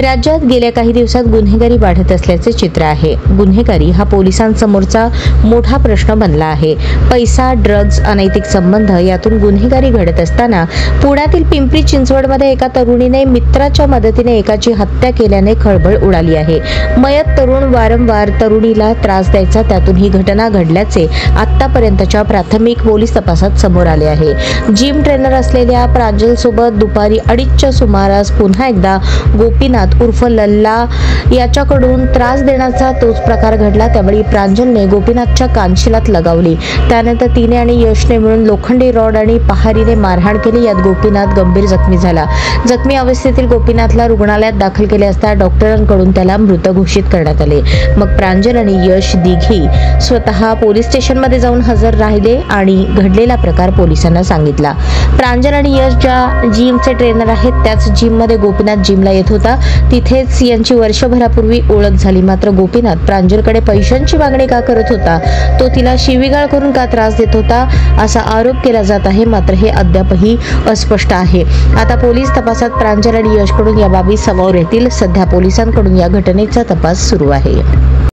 राज्यात गेल्या काही दिवसात गुन्हेगारी वाढत असल्याचे चित्र आहे। गुन्हेगारी हा पोलिसांसमोरचा मोठा प्रश्न बनला आहे। पैसा, ड्रग्ज, अनैतिक संबंध यातून गुन्हेगारी घडत असताना पुण्यातील पिंपरी चिंचवडमध्ये एका तरुणीने मित्राच्या मदतीने एकाची हत्या केल्याने खळबळ उडाली आहे। मयत तरुण वारंवार तरुणीला त्रास द्यायचा, त्यातून ही घटना घडल्याचे आतापर्यंतच्या प्राथमिक पोलीस तपासात समोर आले आहे। जिम ट्रेनर असलेल्या प्रांजल सोबत दुपारी 2:30च्या सुमारास पुन्हा एकदा गोपीनाथ उर्फ लल्ला याच्याकडून त्रास देण्याचा तोच प्रकार घडला। त्यावेळी प्रांजलने गोपीनाथच्या कानशिलात लगावली। त्यानंतर तिने आणि यशने मिळून लोखंडी रॉड आणि पहारीने मारहाण केली। यात गोपीनाथ गंभीर जखमी झाला। जखमी अवस्थेतील गोपीनाथला रुग्णालयात दाखल केले असता डॉक्टरांकडून त्याला मृत घोषित करण्यात आले। मग प्रांजल आणि यश दिघी स्वतः पोलीस स्टेशनमध्ये जाऊन हजर राहिले आणि घडलेला प्रकार पोलिसांना सांगितला। प्रांजल आणि यश ज्या जिमचे ट्रेनर आहेत त्याच जिममध्ये गोपीनाथ जिमला येत होता। तिथेच यांची वर्षभरापूर्वी ओळख झाली। मात्र गोपीनाथ प्रांजलकडे पैशांची मागणी का करत होता, तो तिला शिवीगाळ करून का त्रास देत होता, असा आरोप केला जात आहे। मात्र हे अद्यापही अस्पष्ट आहे। आता पोलीस तपासात प्रांजल आणि यशकडून या बाबी समोर येतील। सध्या पोलिसांकडून या घटनेचा तपास सुरू आहे।